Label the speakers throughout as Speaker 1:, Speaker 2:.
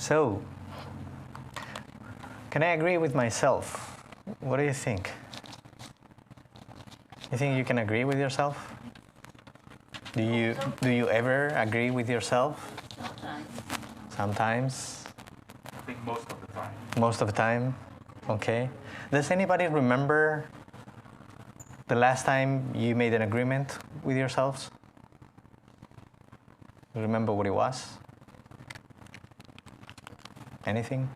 Speaker 1: So, can I agree with myself? What do you think? You think you can agree with yourself? Do you ever agree with yourself?
Speaker 2: Sometimes.
Speaker 1: Sometimes?
Speaker 3: I think most of the time.
Speaker 1: Most of the time? Okay. Does anybody remember the last time you made an agreement with yourselves? Remember what it was? Anything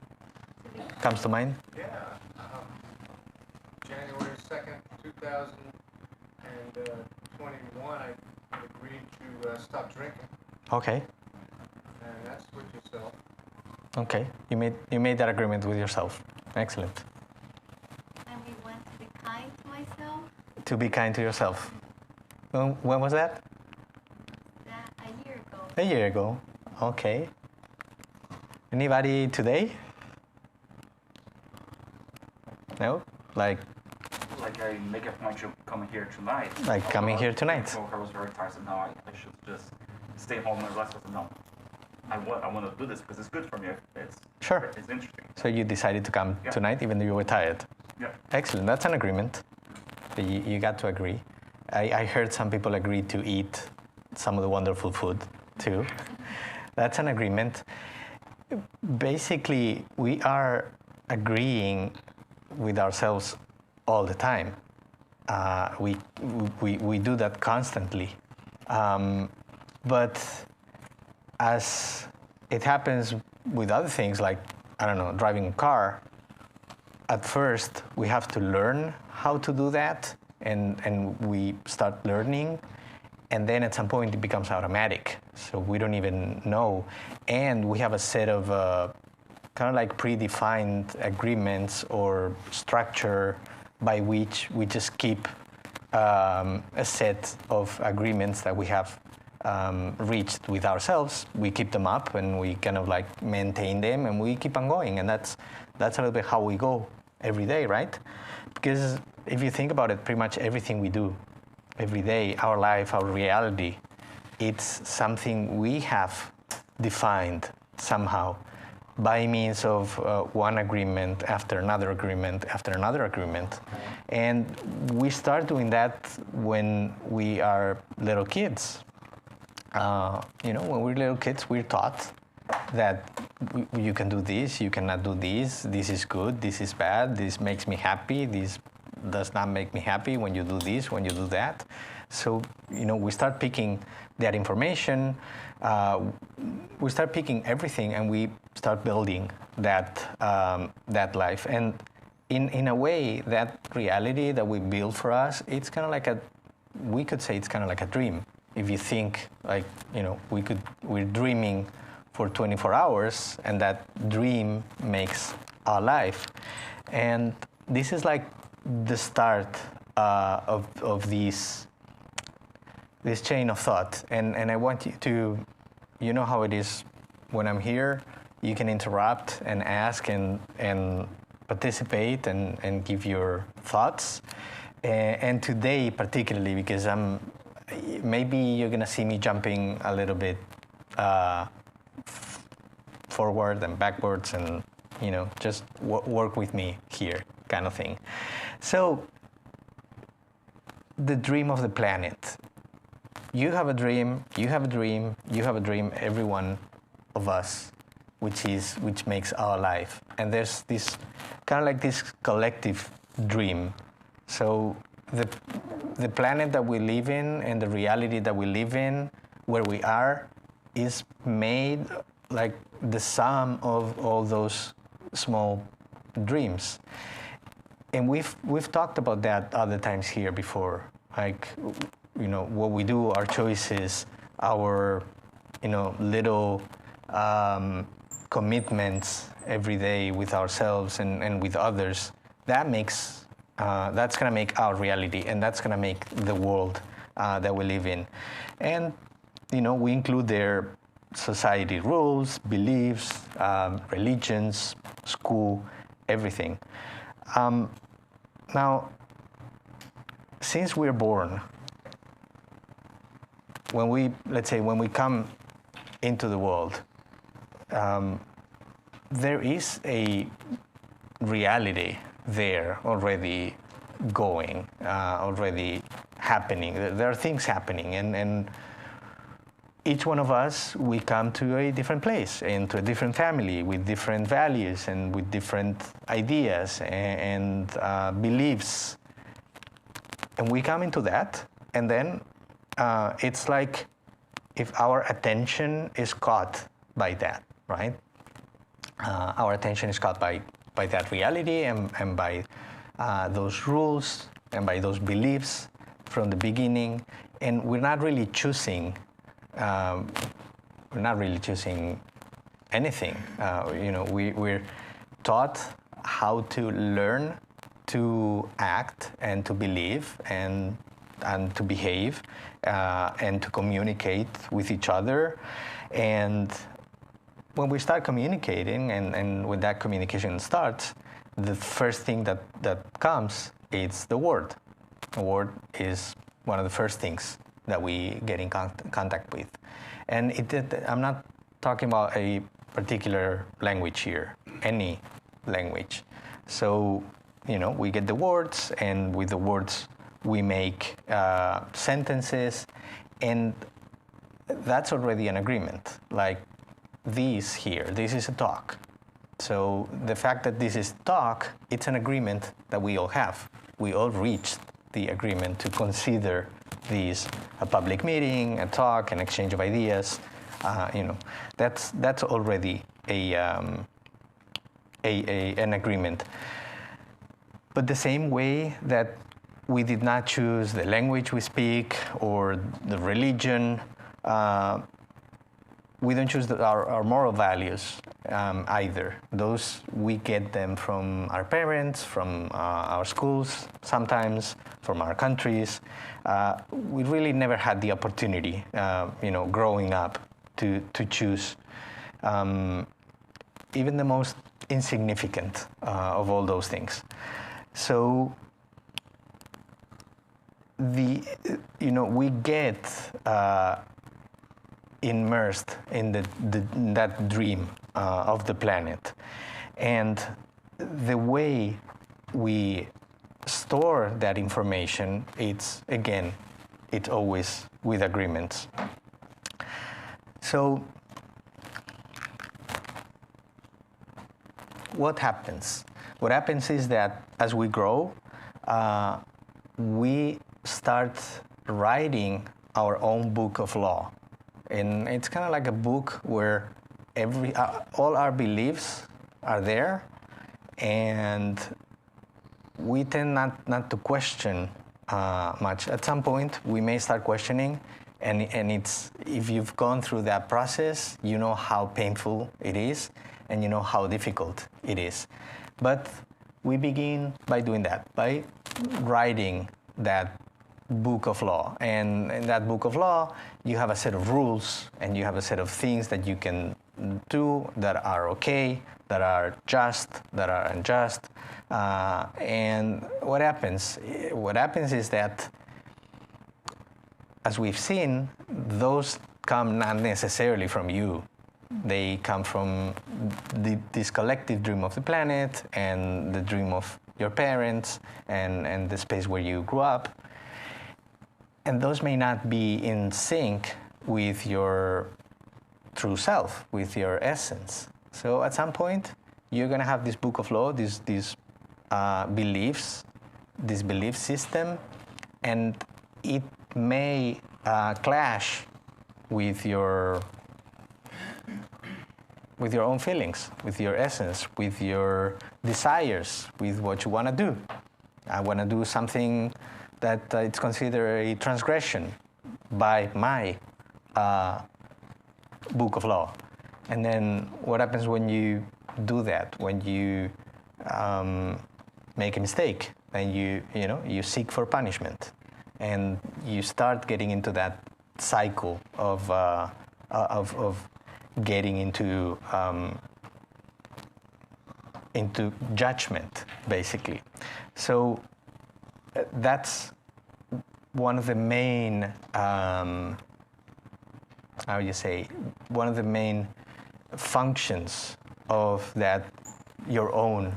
Speaker 1: comes to mind?
Speaker 4: Yeah. January 2nd, 2021, I agreed to stop drinking.
Speaker 1: Okay.
Speaker 4: And that's with yourself.
Speaker 1: Okay. You made that agreement with yourself. Excellent.
Speaker 2: And we want to be kind to myself.
Speaker 1: To be kind to yourself. When was that?
Speaker 2: A year ago.
Speaker 1: A year ago. Okay. Anybody today? No? Like
Speaker 3: I make a point to come here tonight.
Speaker 1: Like coming here tonight.
Speaker 3: I was very tired, so now I should just stay home and rest. I said, no, I want to do this because it's good for me.
Speaker 1: Sure.
Speaker 3: It's interesting.
Speaker 1: So you decided to come tonight even though you were tired?
Speaker 3: Yeah.
Speaker 1: Excellent. That's an agreement. You got to agree. I heard some people agree to eat some of the wonderful food too. That's an agreement. Basically, we are agreeing with ourselves all the time. We do that constantly. But as it happens with other things like, I don't know, driving a car, at first we have to learn how to do that, and we start learning, and then at some point it becomes automatic. So we don't even know. And we have a set of kind of like predefined agreements or structure by which we just keep a set of agreements that we have reached with ourselves. We keep them up and we kind of like maintain them and we keep on going. And that's a little bit how we go every day, right? Because if you think about it, pretty much everything we do every day, our life, our reality, it's something we have defined somehow by means of one agreement after another agreement after another agreement. And we start doing that when we are little kids. When we're little kids, we're taught that you can do this, you cannot do this is good, this is bad, this makes me happy, this does not make me happy when you do this, when you do that. So, we start picking that information, we start picking everything, and we start building that life. And in a way, that reality that we build for us, it's kind of like we could say it's kind of like a dream. If you think like, we're dreaming for 24 hours, and that dream makes our life. And this is like the start of this chain of thought. And I want you to, how it is when I'm here, you can interrupt and ask and participate and give your thoughts. And today particularly, because maybe you're gonna see me jumping a little bit forward and backwards, and just work with me here, kind of thing. So, the dream of the planet. You have a dream, you have a dream, you have a dream, every one of us, which makes our life. And there's this kind of like this collective dream. So the planet that we live in and the reality that we live in, where we are, is made like the sum of all those small dreams. And we've talked about that other times here before, like, what we do, our choices, our, little commitments every day with ourselves and with others, that's gonna make our reality, and that's gonna make the world that we live in. And, we include their society rules, beliefs, religions, school, everything. Now, since we're born, when we come into the world, there is a reality there already going, already happening. There are things happening, and each one of us, we come to a different place and to a different family with different values and with different ideas and beliefs. And we come into that, and then it's like if our attention is caught by that, right? Our attention is caught by that reality and by those rules and by those beliefs from the beginning, and we're not really choosing anything. We're taught how to learn to act and to believe and to behave and to communicate with each other. And when we start communicating and when that communication starts, the first thing that comes is the word. The word is one of the first things that we get in contact with. And I'm not talking about a particular language here, any language. So, we get the words, and with the words we make sentences, and that's already an agreement. Like this here, this is a talk. So the fact that this is talk, it's an agreement that we all have. We all reached the agreement to consider these a public meeting, a talk, an exchange of ideas. That's already an agreement. But the same way that we did not choose the language we speak or the religion, we don't choose our moral values either. Those, we get them from our parents, from our schools, sometimes from our countries. We really never had the opportunity, growing up, to choose even the most insignificant of all those things. So we get immersed in that dream of the planet, and the way we store that information, it's always with agreements. So what happens? What happens is that as we grow, we start writing our own book of law. And it's kind of like a book where all our beliefs are there, and we tend not to question much. At some point, we may start questioning, and it's, if you've gone through that process, you know how painful it is, and you know how difficult it is. But we begin by doing that, by writing that book of law. And in that book of law, you have a set of rules, and you have a set of things that you can do that are okay, that are just, that are unjust. And what happens? What happens is that, as we've seen, those come not necessarily from you. They come from this collective dream of the planet and the dream of your parents and the space where you grew up. And those may not be in sync with your true self, with your essence. So at some point, you're going to have this book of law, these beliefs, this belief system, and it may clash with your own feelings, with your essence, with your desires, with what you want to do. I want to do something that it's considered a transgression by my book of law. And then what happens when you do that? When you make a mistake, and you seek for punishment, and you start getting into that cycle of getting into judgment, basically. So that's one of the main, one of the main functions of that your own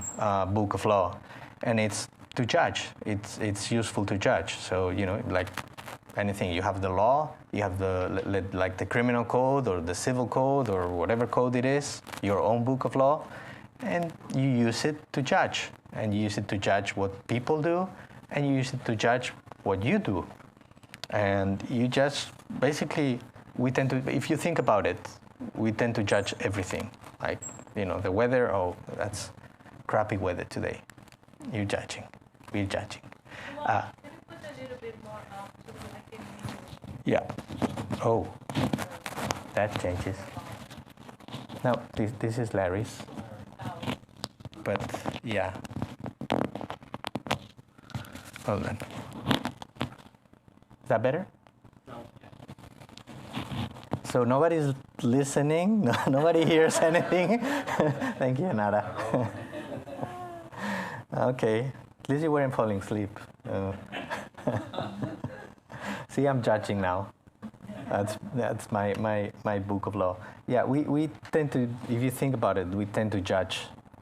Speaker 1: book of law, and it's to judge. It's useful to judge. So like anything, you have the law, you have like the criminal code or the civil code or whatever code it is, your own book of law, and you use it to judge, and you use it to judge what people do, and you use it to judge what you do, and you just basically we tend to, if you think about it, we tend to judge everything. Like the weather. Oh, that's crappy weather today. You're judging. We're judging.
Speaker 2: Can you put a little bit more up so that I can hear?
Speaker 1: Yeah. Oh, that changes. No, this is Larry's. But yeah. Hold on. Is that better?
Speaker 3: No.
Speaker 1: So nobody's listening. Nobody hears anything. Thank you, Nara. Okay. At least you weren't falling asleep. See, I'm judging now. That's my book of law. Yeah, we tend to, if you think about it, we tend to judge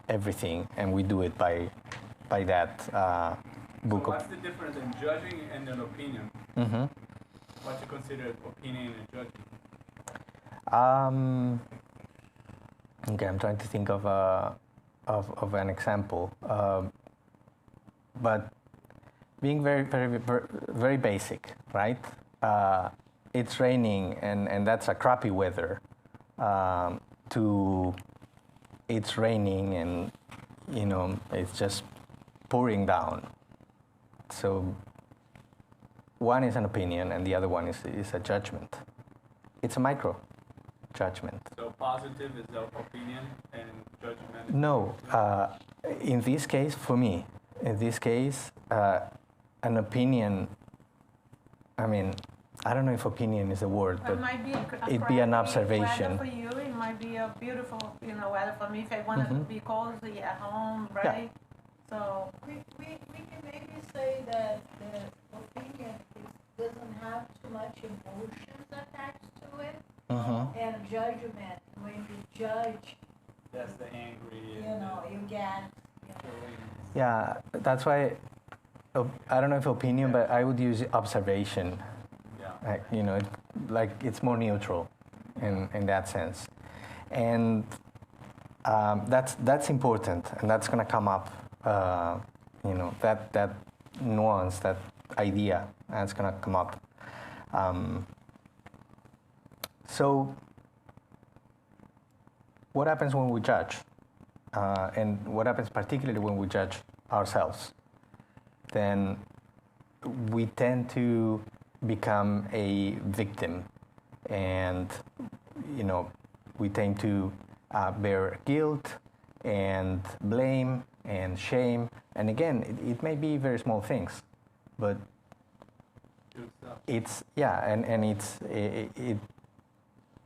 Speaker 1: everything, and we do it by that book
Speaker 5: So
Speaker 1: of.
Speaker 5: what's the difference in judging and an opinion?
Speaker 1: Mm-hmm.
Speaker 5: What you consider opinion and judging?
Speaker 1: Okay, I'm trying to think of an example, but being very, very, very, very basic, right? It's raining, and that's a crappy weather. To it's raining, and it's just pouring down. So one is an opinion, and the other one is a judgment. It's a micro judgment.
Speaker 5: So positive is the opinion and judgment is
Speaker 1: No, in this case, for me, an opinion, I mean, I don't know if opinion is a word,
Speaker 6: It
Speaker 1: but
Speaker 6: might be
Speaker 1: it'd be an
Speaker 6: crappy
Speaker 1: observation.
Speaker 6: weather for you. It might be a beautiful, weather for me if I wanted to be cozy at home, right? So
Speaker 7: We can maybe say that the opinion doesn't have too much emotions attached to it, and judgment, when you judge,
Speaker 5: that's the angry.
Speaker 7: you get,
Speaker 1: Yeah, that's why, I don't know if opinion, but I would use observation.
Speaker 5: Yeah.
Speaker 1: Like it's more neutral in that sense. And that's important, and that's going to come up, that nuance, that idea, that's going to come up. So what happens when we judge? And what happens particularly when we judge ourselves? Then we tend to become a victim, and we tend to bear guilt and blame and shame. And again, it may be very small things, but it's and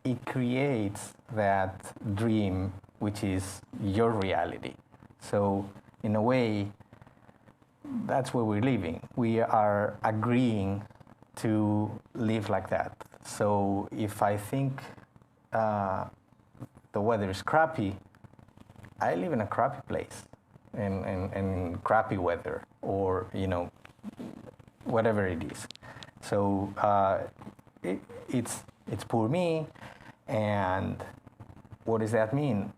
Speaker 1: it creates that dream, which is your reality. So in a way, that's where we're living. We are agreeing to live like that. So if I think the weather is crappy, I live in a crappy place, and crappy weather, or whatever it is. So it's poor me, and what does that mean?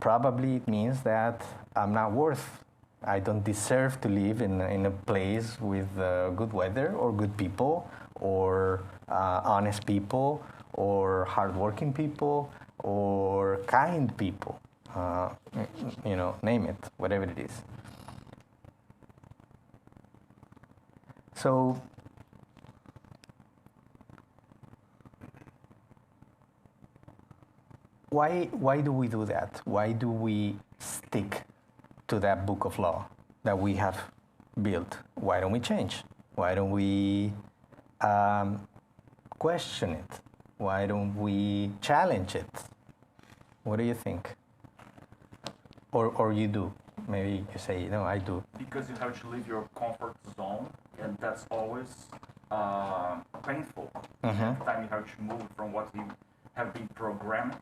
Speaker 1: Probably it means that I'm not worth. I don't deserve to live in a place with good weather, or good people, or honest people, or hardworking people, or kind people. Name it, whatever it is. So why do we do that? Why do we stick to that book of law that we have built? Why don't we change? Why don't we question it? Why don't we challenge it? What do you think? Or you do? Maybe you say, no, I do.
Speaker 3: Because you have to leave your comfort zone, and that's always painful. Every time you have to move from what you have been programmed,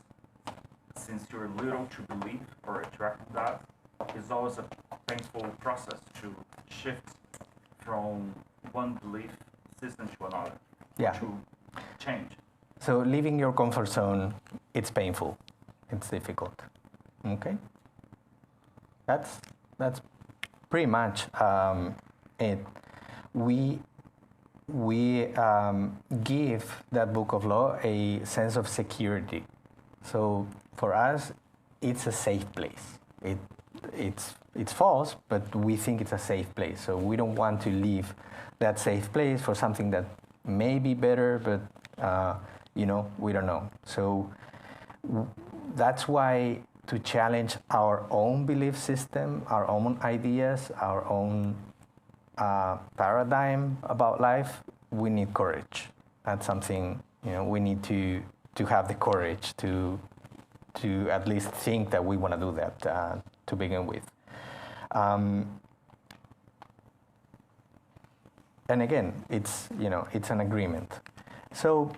Speaker 3: since you're little to believe or attract that, it's always a painful process to shift from one belief system to another,
Speaker 1: Yeah.
Speaker 3: to change.
Speaker 1: So leaving your comfort zone, it's painful, it's difficult. Okay, that's pretty much it. We give that book of law a sense of security. So for us, it's a safe place. It's false, but we think it's a safe place. So we don't want to leave that safe place for something that may be better, but we don't know. So that's why, to challenge our own belief system, our own ideas, our own paradigm about life, we need courage. That's something we need to have the courage to at least think that we want to do that to begin with. And again, it's an agreement. So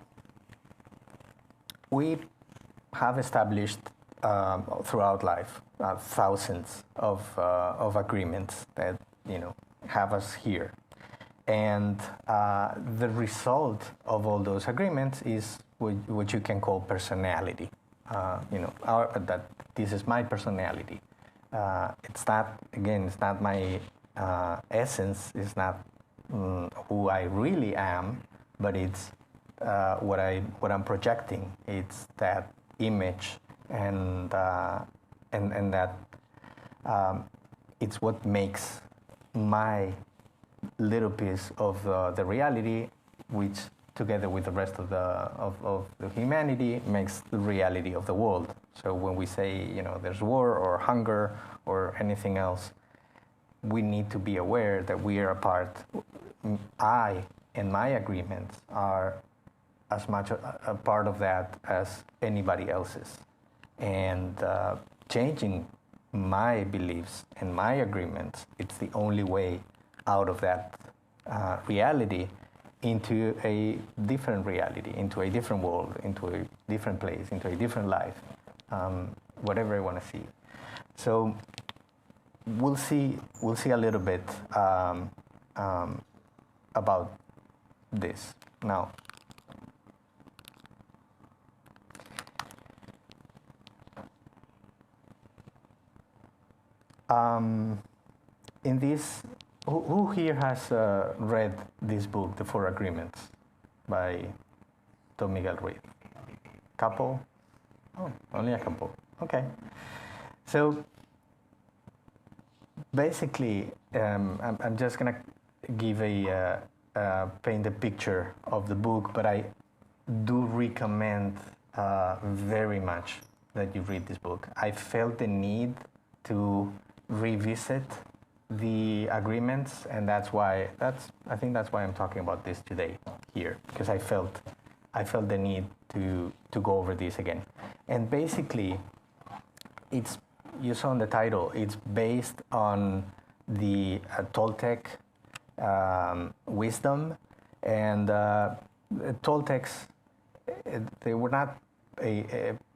Speaker 1: we have established throughout life thousands of agreements that have us here, and the result of all those agreements is what you can call personality. That this is my personality. It's not my essence. It's not who I really am, but it's what I'm projecting. It's that image, and that it's what makes my little piece of the reality, which together with the rest of the humanity makes the reality of the world. So when we say there's war or hunger or anything else, we need to be aware that we are a part. I and my agreements are as much a part of that as anybody else's. And changing my beliefs and my agreements, it's the only way out of that reality into a different reality, into a different world, into a different place, into a different life, whatever I want to see. So we'll see a little bit about this now. In this, who here has read this book, The Four Agreements, by Don Miguel Ruiz? Couple? Oh, only a couple. Okay. So basically, I'm just gonna give paint a picture of the book, but I do recommend very much that you read this book. I felt the need to revisit the agreements, and I think that's why I'm talking about this today here, because I felt the need to go over this again. And basically, you saw in the title, it's based on the Toltec wisdom, and Toltecs, they were not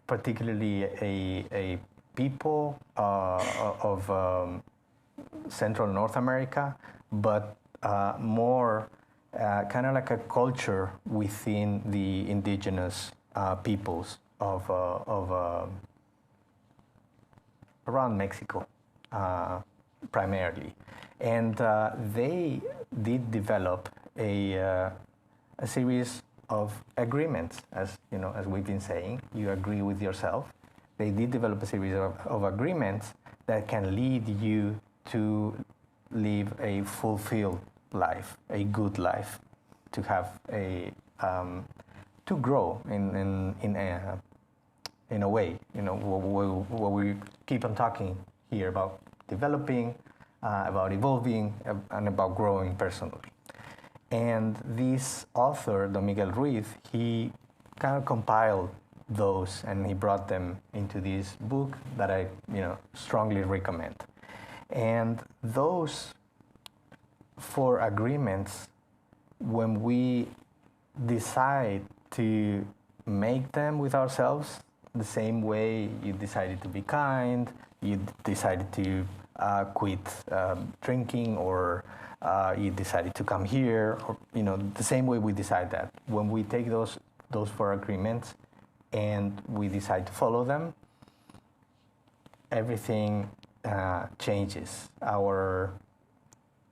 Speaker 1: particularly a people of Central North America, but more kind of like a culture within the indigenous peoples of around Mexico, primarily, and they did develop a series of agreements, as we've been saying. You agree with yourself. They did develop a series of agreements that can lead you to live a fulfilled life, a good life, to have to grow in a way. What we keep on talking here about developing, about evolving, and about growing personally. And this author, Don Miguel Ruiz, he kind of compiled those, and he brought them into this book that I strongly recommend. And those four agreements, when we decide to make them with ourselves, the same way you decided to be kind, you decided to quit drinking, or you decided to come here, or the same way we decide that. When we take those 4 agreements and we decide to follow them, everything changes. Our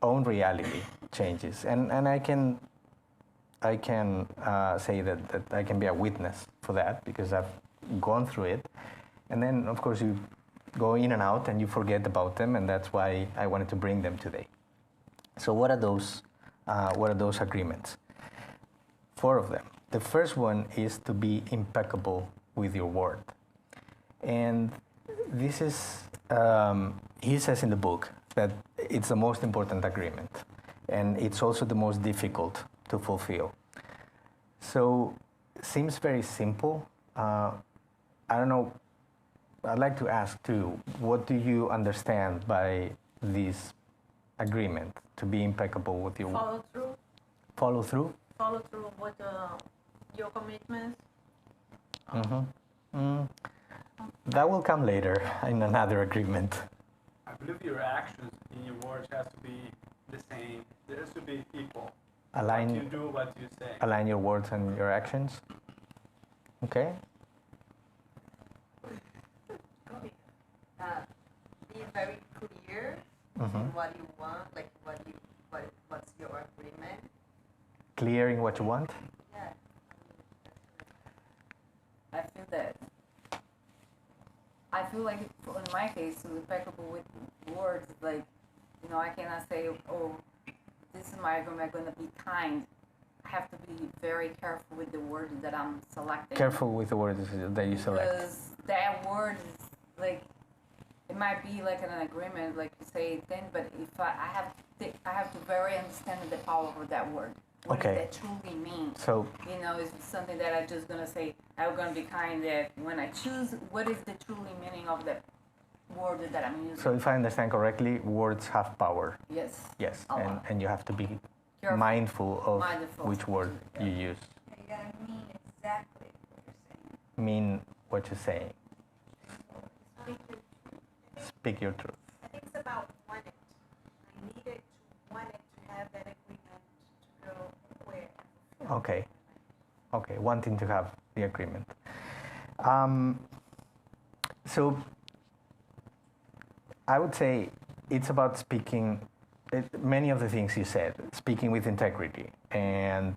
Speaker 1: own reality changes, and I can say that I can be a witness for that, because I've gone through it. And then, of course, you go in and out and you forget about them, and that's why I wanted to bring them today. So what are those agreements? 4 of them. The first one is to be impeccable with your word. And this is, he says in the book that it's the most important agreement, and it's also the most difficult to fulfill. So, seems very simple. I don't know, I'd like to ask too, what do you understand by this agreement, to be impeccable with your word?
Speaker 6: Follow through.
Speaker 1: Follow through?
Speaker 6: Follow through with your commitments.
Speaker 1: That will come later in another agreement.
Speaker 5: I believe your actions in your words has to be the same. There has to be equal. What you do, what you say.
Speaker 1: Align your words and your actions. Okay.
Speaker 8: Be very clear in what you want, like what's your agreement.
Speaker 1: Clearing what you want.
Speaker 8: Yeah.
Speaker 9: I feel like in my case, impeccable with words, like, I cannot say, oh, this is my agreement, I'm going to be kind. I have to be very careful with the words that I'm selecting.
Speaker 1: Careful with the words that you select.
Speaker 9: Because that word is like, it might be like an agreement, like you say, then, but if I have to very understand the power of that word. What does that truly mean?
Speaker 1: So,
Speaker 9: it's something that I'm just going to say, I'm going to be kind, that when I choose, what is the truly meaning of that word that I'm using?
Speaker 1: So if I understand correctly, words have power.
Speaker 9: Yes.
Speaker 1: Yes, and you have to be
Speaker 9: careful.
Speaker 1: mindful of which word you use.
Speaker 7: You gotta mean exactly what you're saying.
Speaker 1: Mean what you're saying.
Speaker 2: Speak your truth.
Speaker 1: Speak your truth.
Speaker 2: I think it's about want it. I needed to want it to have that agreement to go where.
Speaker 1: Okay, wanting to have the agreement. So I would say it's about speaking, many of the things you said, speaking with integrity, and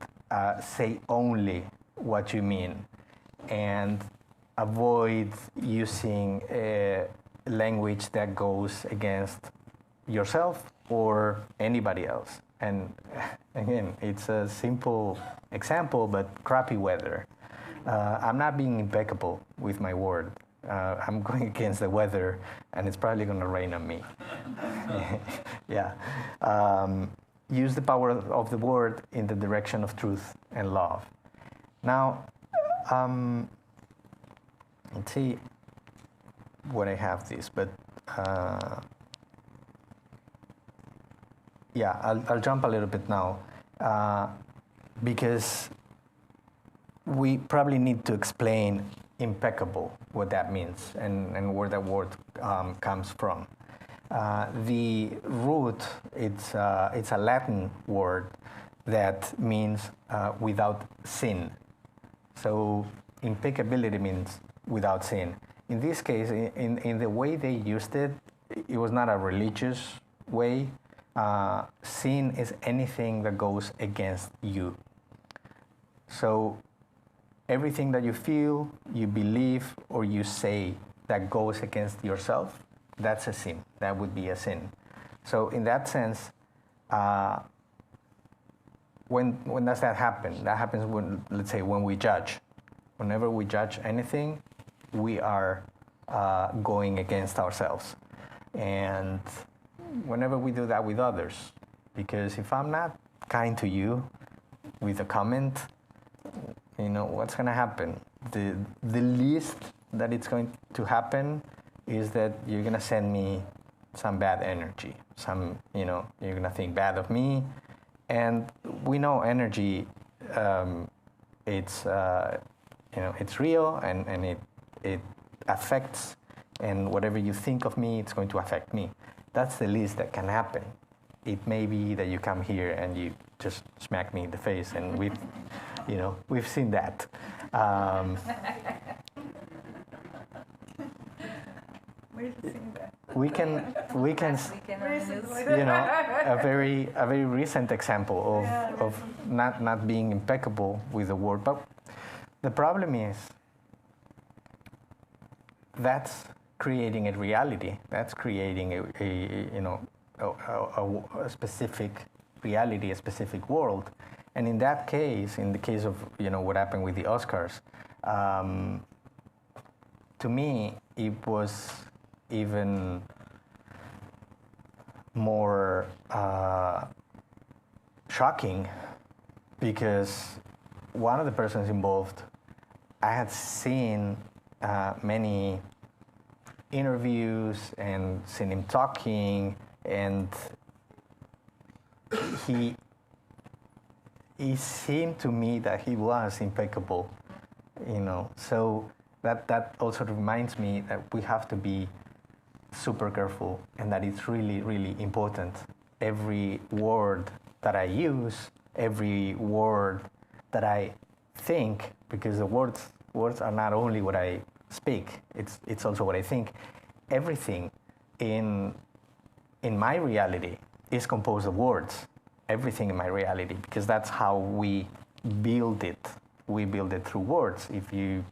Speaker 1: say only what you mean, and avoid using language that goes against yourself or anybody else. And again, it's a simple example, but crappy weather. I'm not being impeccable with my word. I'm going against the weather, and it's probably going to rain on me. Yeah. Use the power of the word in the direction of truth and love. Now, let's see what I have this, but yeah, I'll jump a little bit now because we probably need to explain impeccable, what that means, and where that word comes from. The root, it's a Latin word that means without sin. So impeccability means without sin. In this case, in the way they used it, it was not a religious way. Sin is anything that goes against you. So everything that you feel, you believe, or you say that goes against yourself, that's a sin. That would be a sin. So in that sense, when does that happen? That happens when, let's say, when we judge. Whenever we judge anything, we are going against ourselves. And whenever we do that with others, because if I'm not kind to you with a comment, what's going to happen? The least that it's going to happen is that you're going to send me some bad energy. You're going to think bad of me. And we know energy, it's real, and it affects, and whatever you think of me, it's going to affect me. That's the least that can happen. It may be that you come here and you just smack me in the face, and we've seen that. We can a very recent example of not being impeccable with the word. But the problem is that's creating a reality. That's creating a specific reality, a specific world. And in that case, in the case of what happened with the Oscars, to me it was even more shocking, because one of the persons involved, I had seen many interviews and seen him talking, and he seemed to me that he was impeccable, so that also reminds me that we have to be super careful, and that it's really, really important. Every word that I use, every word that I think, because the words are not only what I speak, it's also what I think. Everything in my reality is composed of words. Everything in my reality, because that's how we build it. We build it through words. If you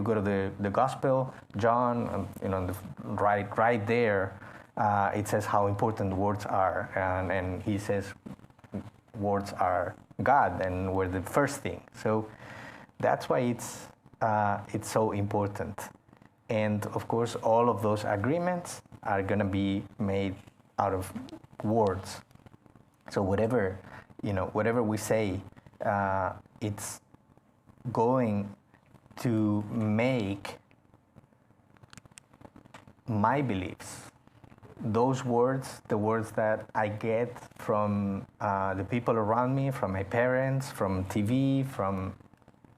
Speaker 1: go to the Gospel, John, right there, it says how important words are, and he says words are God, and we're the first thing. So that's why it's so important. And of course, all of those agreements are gonna be made out of words. So whatever we say, it's going to make my beliefs, those words, the words that I get from the people around me, from my parents, from TV, from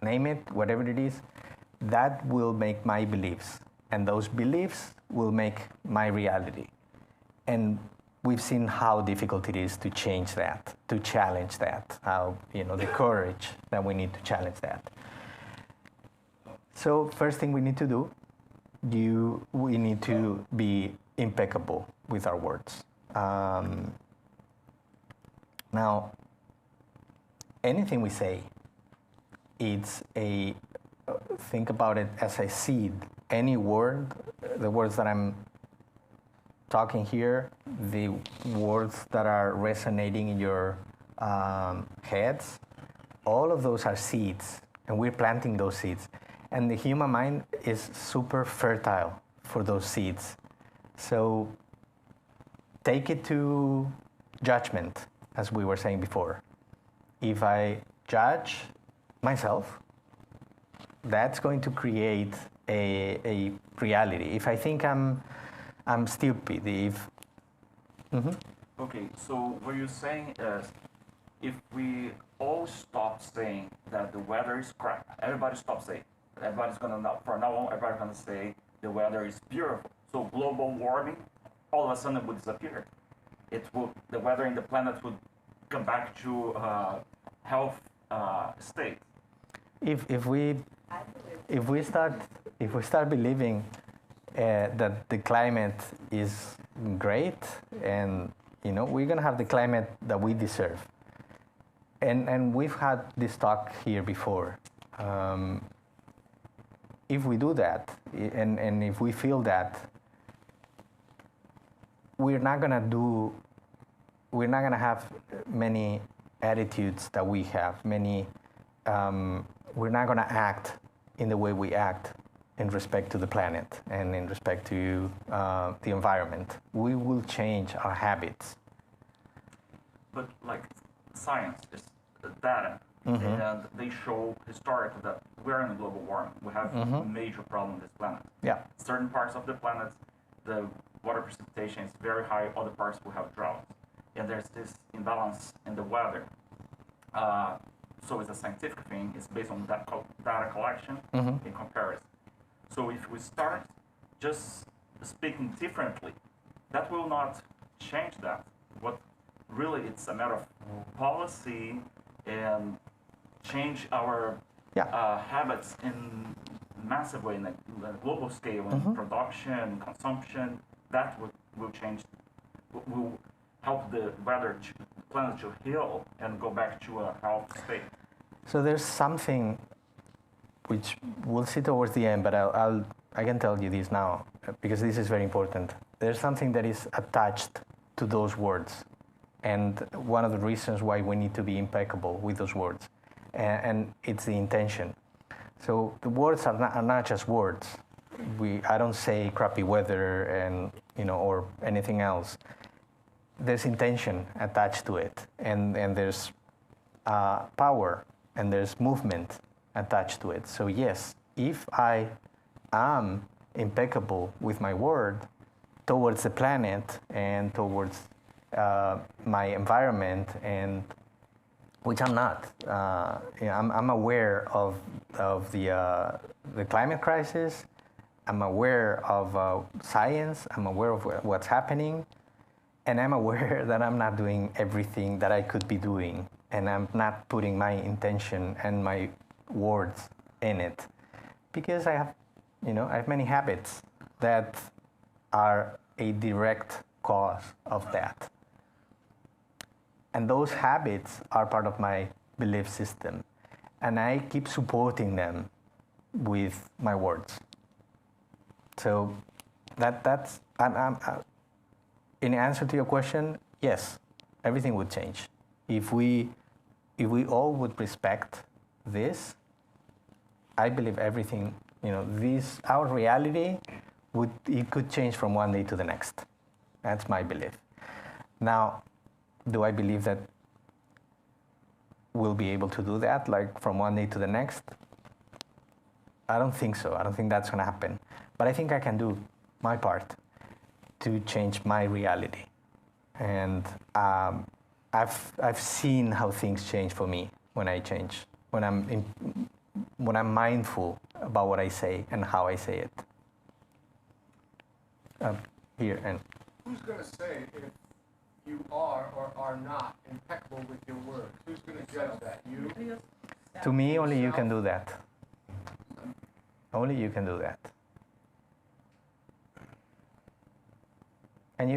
Speaker 1: name it, whatever it is, that will make my beliefs, and those beliefs will make my reality. And we've seen how difficult it is to change that, to challenge that, how, the courage that we need to challenge that. So first thing we need to do, we need to be impeccable with our words. Now, anything we say, think about it as a seed. Any word, the words that I'm talking here, the words that are resonating in your heads, all of those are seeds, and we're planting those seeds. And the human mind is super fertile for those seeds. So take it to judgment, as we were saying before. If I judge myself, that's going to create a reality. If I think I'm stupid,
Speaker 3: Okay, so what you're saying is, if we all stop saying that the weather is crap, everybody stops saying, everybody's gonna from now on, everybody's gonna say the weather is beautiful. So global warming, all of a sudden, would disappear. The weather in the planet would come back to health state.
Speaker 1: If we start believing that the climate is great, and we're gonna have the climate that we deserve. And we've had this talk here before. If we do that, and if we feel that, we're not gonna have many attitudes that we have. We're not gonna act in the way we act in respect to the planet and in respect to the environment. We will change our habits.
Speaker 3: But science is data, and they show historically that we're in global warming. We have a major problem on this planet.
Speaker 1: Yeah.
Speaker 3: Certain parts of the planet, the water precipitation is very high. Other parts will have drought, and there's this imbalance in the weather. So it's a scientific thing. It's based on data collection and comparison. So if we start just speaking differently, that will not change that. What really it's a matter of policy and change our habits in massive way in a global scale in production, consumption. That will change, will help the planet to heal and go back to a health state.
Speaker 1: So there's something which we'll see towards the end, but I can tell you this now because this is very important. There's something that is attached to those words, and one of the reasons why we need to be impeccable with those words, and it's the intention. So the words are not just words. I don't say crappy weather and or anything else. There's intention attached to it, and there's power and there's movement attached to it. So yes, if I am impeccable with my word towards the planet and towards my environment, and which I'm not. I'm aware of the climate crisis. I'm aware of science. I'm aware of what's happening, and I'm aware that I'm not doing everything that I could be doing, and I'm not putting my intention and my words in it, because I have many habits that are a direct cause of that. And those habits are part of my belief system, and I keep supporting them with my words. So that's in answer to your question, yes, everything would change if we all would respect this. I believe everything, our reality could change from one day to the next. That's my belief. Now, do I believe that we'll be able to do that, like from one day to the next? I don't think so. I don't think that's going to happen. But I think I can do my part to change my reality. And I've seen how things change for me when I change, when I'm mindful about what I say and how I say it. Here and.
Speaker 4: Who's going to say if you are or are not impeccable with your words? Who's going to judge that? You?
Speaker 1: To me, only you can do that. Only you can do that. And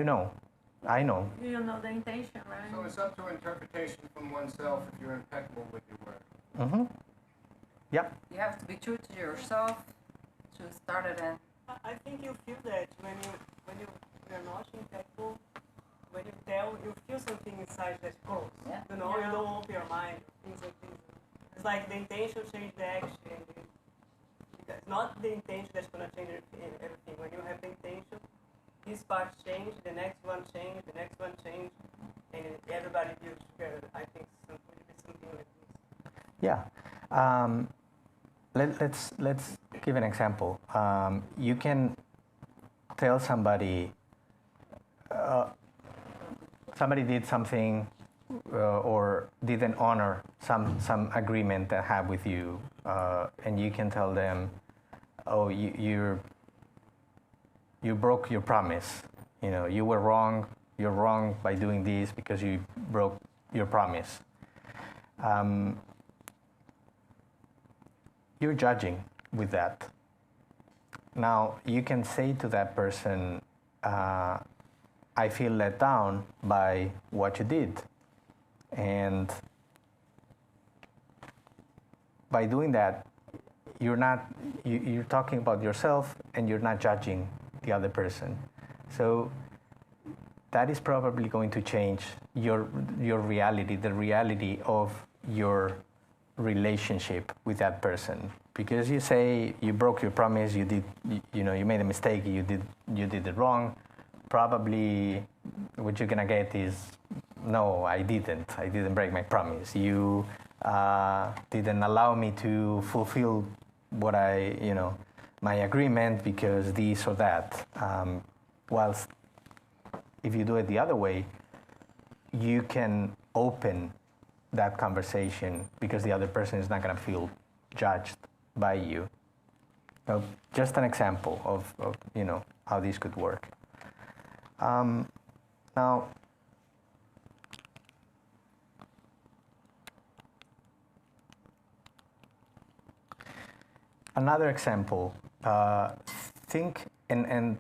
Speaker 1: I know.
Speaker 6: You know the intention, right?
Speaker 4: So it's up to interpretation from oneself if you're impeccable with your word.
Speaker 1: Mm-hmm. Yep.
Speaker 9: You have to be true to yourself to start it in.
Speaker 10: I think you feel that when you're not impeccable, when you feel something inside that goes.
Speaker 9: Yeah.
Speaker 10: You don't open your mind, things like this. It's like the intention changes the action. It's not the intention that's going to change everything. When you have the intention, this part change, the next one change, the next one change, and everybody builds together. I think something like this.
Speaker 1: Yeah. Let's give an example. You can tell somebody did something or didn't honor some agreement they have with you, and you can tell them, oh, you broke your promise. You were wrong. You're wrong by doing this because you broke your promise. You're judging with that. Now, you can say to that person, I feel let down by what you did. And by doing that, you're talking about yourself and you're not judging the other person. So that is probably going to change your reality, the reality of your relationship with that person, because you say you broke your promise, you made a mistake, you did it wrong. Probably what you're gonna get is, no, I didn't break my promise. You didn't allow me to fulfill what my agreement because this or that. Whilst if you do it the other way, you can open that conversation because the other person is not going to feel judged by you. just an example of how this could work. Now, another example, think, and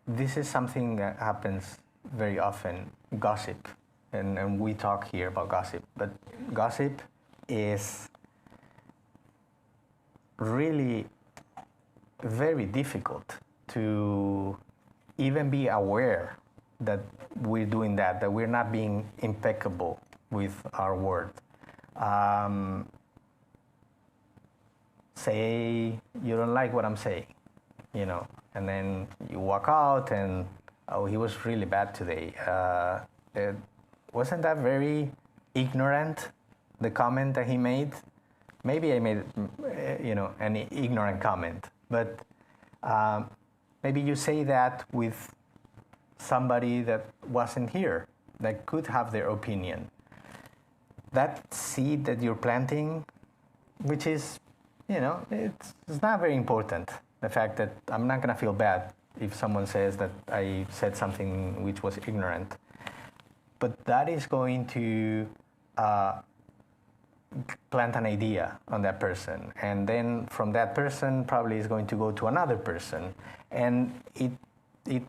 Speaker 1: this is something that happens very often, gossip, and we talk here about gossip, but gossip is really very difficult to even be aware that we're doing that we're not being impeccable with our word. Say you don't like what I'm saying, and then you walk out and, oh, he was really bad today. Wasn't that very ignorant, the comment that he made? Maybe I made, an ignorant comment, but maybe you say that with somebody that wasn't here, that could have their opinion. That seed that you're planting, which is, it's not very important. The fact that I'm not going to feel bad if someone says that I said something which was ignorant. But that is going to plant an idea on that person, and then from that person probably is going to go to another person, and it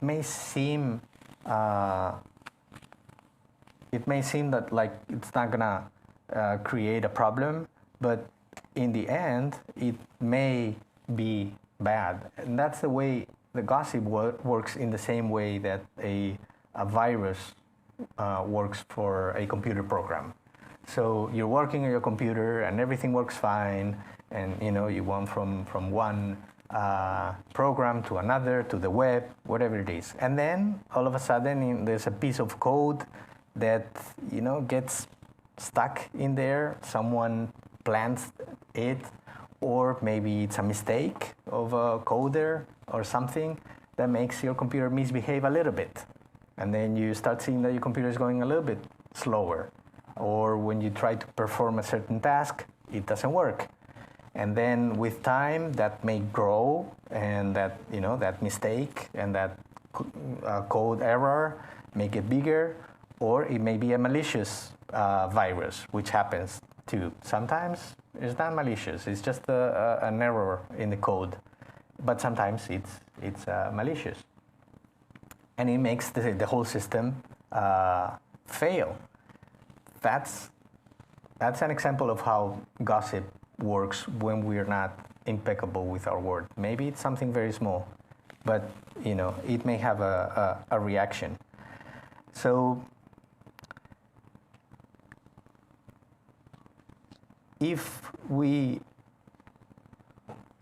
Speaker 1: may seem that like it's not gonna create a problem, but in the end it may be bad. And that's the way the gossip works, in the same way that a virus works for a computer program. So you're working on your computer and everything works fine, and you went from one program to another, to the web, whatever it is. And then all of a sudden there's a piece of code that gets stuck in there. Someone plants it, or maybe it's a mistake of a coder or something that makes your computer misbehave a little bit. And then you start seeing that your computer is going a little bit slower. Or when you try to perform a certain task, it doesn't work. And then with time, that may grow, and that that mistake and that code error may get bigger, or it may be a malicious virus, which happens too. Sometimes it's not malicious; it's just an error in the code, but sometimes it's malicious, and it makes the whole system fail. That's an example of how gossip works when we're not impeccable with our word. Maybe it's something very small, but it may have a reaction. So if we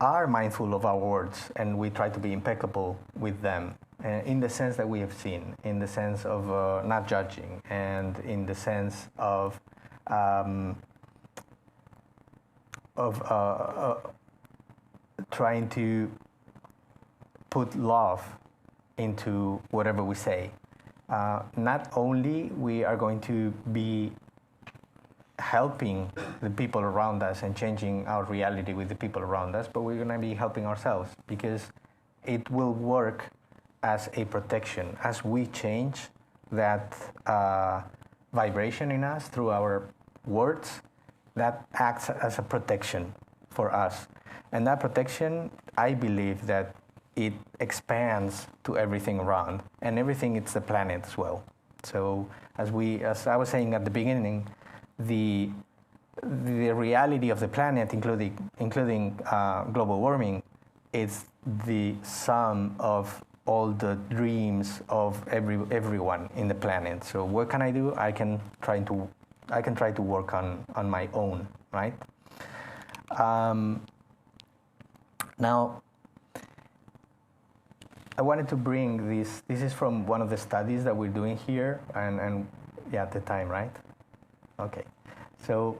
Speaker 1: are mindful of our words and we try to be impeccable with them, in the sense that we have seen, in the sense of not judging, and in the sense of trying to put love into whatever we say, not only we are going to be helping the people around us and changing our reality with the people around us, but we're going to be helping ourselves, because it will work as a protection. As we change that vibration in us through our words, that acts as a protection for us. And that protection, I believe that it expands to everything around, and everything, it's the planet as well. So as I was saying at the beginning, the reality of the planet, including global warming, is the sum of all the dreams of everyone in the planet. So what can I do? I can try to work on my own, right? Now, I wanted to bring this. This is from one of the studies that we're doing here, and yeah, at the time, right? Okay, so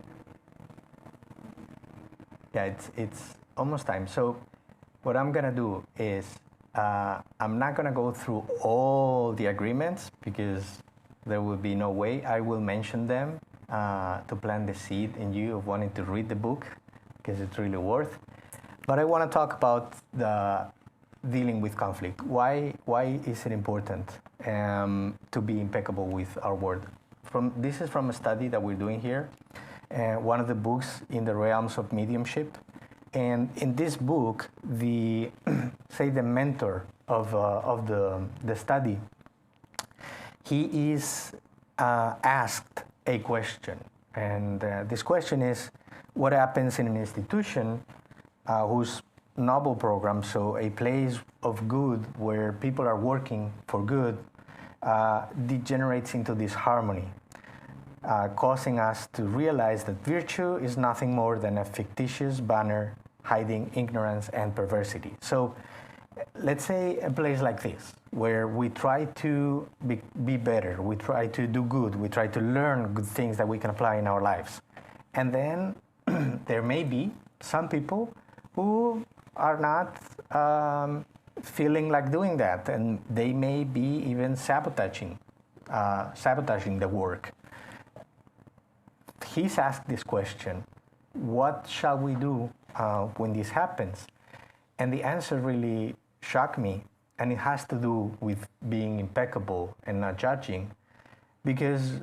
Speaker 1: yeah, it's almost time. So what I'm gonna do is I'm not gonna go through all the agreements, because there will be no way. I will mention them to plant the seed in you of wanting to read the book, because it's really worth. But I want to talk about the dealing with conflict. Why is it important to be impeccable with our word? This is from a study that we're doing here, one of the books in the realms of mediumship. And in this book, the mentor of the study, he is asked a question. And this question is, what happens in an institution whose noble program, so a place of good where people are working for good, degenerates into disharmony, causing us to realize that virtue is nothing more than a fictitious banner hiding ignorance and perversity. So let's say a place like this, where we try to be better, we try to do good, we try to learn good things that we can apply in our lives. And then there may be some people who are not feeling like doing that, and they may be even sabotaging the work. He's asked this question, what shall we do when this happens? And the answer really shocked me, and it has to do with being impeccable and not judging, because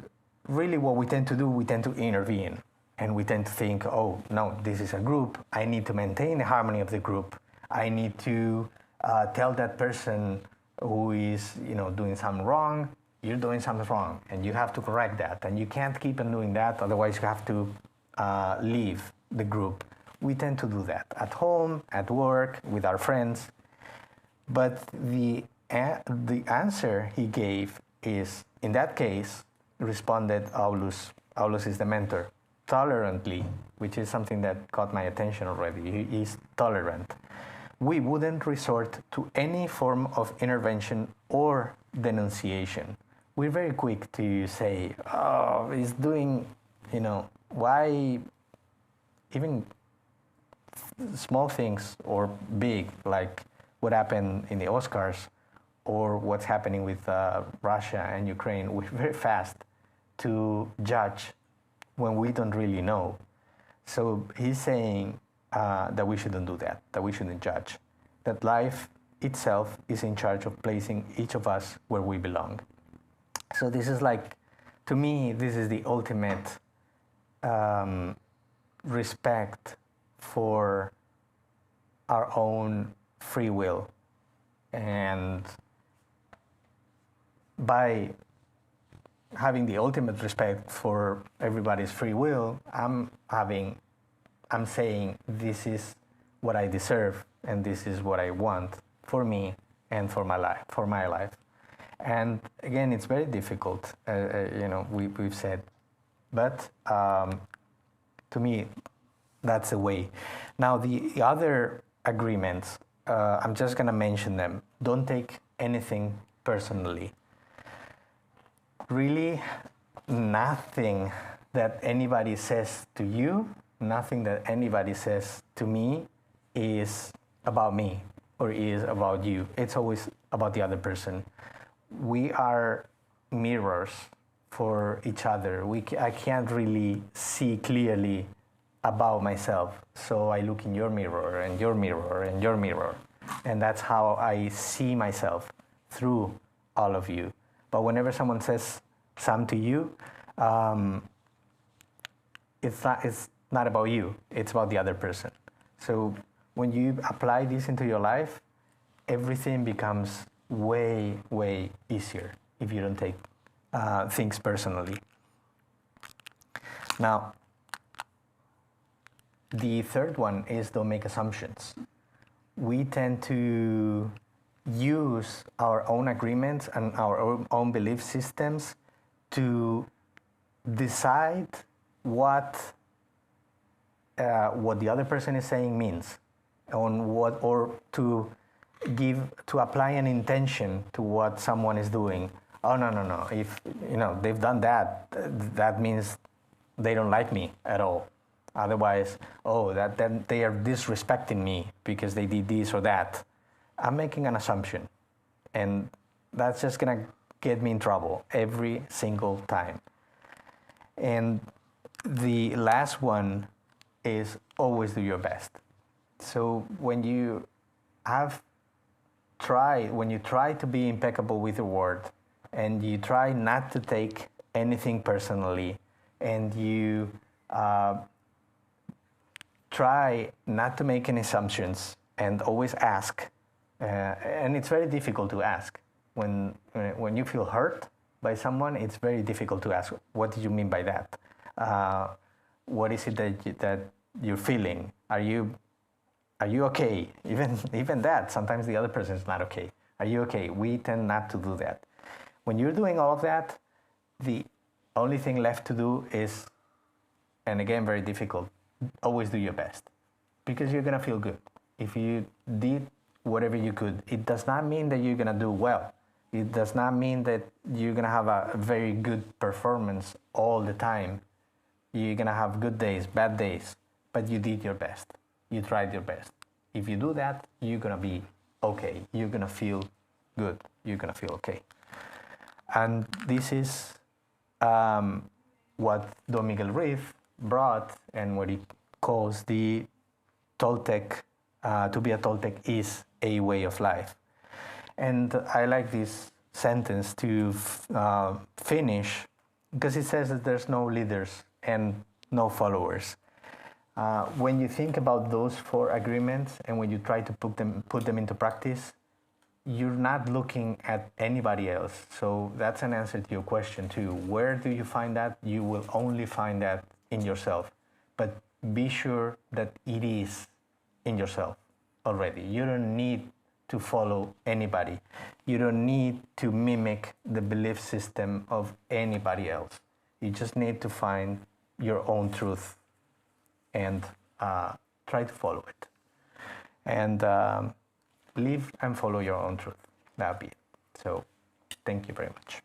Speaker 1: really what we tend to do, we tend to intervene, and we tend to think, oh, no, this is a group, I need to maintain the harmony of the group, I need to tell that person who is doing something wrong, you're doing something wrong, and you have to correct that, and you can't keep on doing that, otherwise you have to leave the group. We tend to do that at home, at work, with our friends. But the answer he gave is, in that case, responded Aulus. Aulus is the mentor. Tolerantly, which is something that caught my attention already. He is tolerant. We wouldn't resort to any form of intervention or denunciation. We're very quick to say, oh, he's doing, why even small things or big, like what happened in the Oscars or what's happening with Russia and Ukraine. We're very fast to judge when we don't really know. So he's saying that we shouldn't do that we shouldn't judge, that life itself is in charge of placing each of us where we belong. So this is to me, this is the ultimate respect for our own free will. And by having the ultimate respect for everybody's free will, I'm saying this is what I deserve and this is what I want for me and for my life. And again, it's very difficult, we've said, but to me, that's the way. Now, the other agreements, I'm just going to mention them. Don't take anything personally. Really, nothing that anybody says to you, nothing that anybody says to me is about me or is about you. It's always about the other person. We are mirrors for each other. I can't really see clearly about myself, so I look in your mirror and your mirror and your mirror, and that's how I see myself through all of you. But whenever someone says something to you, it's not about you, it's about the other person. So when you apply this into your life, everything becomes way, way easier if you don't take things personally. Now, the third one is don't make assumptions. We tend to use our own agreements and our own belief systems to decide what the other person is saying means, or to apply an intention to what someone is doing. Oh, no. If they've done that, that means they don't like me at all. Otherwise, that they are disrespecting me because they did this or that. I'm making an assumption, and that's just gonna get me in trouble every single time. And the last one is always do your best. So when you try to be impeccable with your word, and you try not to take anything personally, and you try not to make any assumptions, and always ask, and it's very difficult to ask. When you feel hurt by someone, it's very difficult to ask, what did you mean by that? What is it that you're feeling? Are you okay? Even that, sometimes the other person is not okay. Are you okay? We tend not to do that. When you're doing all of that, the only thing left to do is, and again, very difficult, always do your best, because you're gonna feel good. If you did whatever you could, it does not mean that you're gonna do well. It does not mean that you're gonna have a very good performance all the time. You're gonna have good days, bad days, but you did your best. You tried your best. If you do that, you're gonna be okay. You're gonna feel good. You're gonna feel okay. And this is what Don Miguel Ruiz brought, and what he calls the Toltec. To be a Toltec is a way of life. And I like this sentence to finish, because it says that there's no leaders and no followers. When you think about those 4 agreements, and when you try to put them into practice, you're not looking at anybody else. So that's an answer to your question too. Where do you find that? You will only find that in yourself. But be sure that it is in yourself already. You don't need to follow anybody. You don't need to mimic the belief system of anybody else. You just need to find your own truth and try to follow it. And live and follow your own truth. That'll be it. So thank you very much.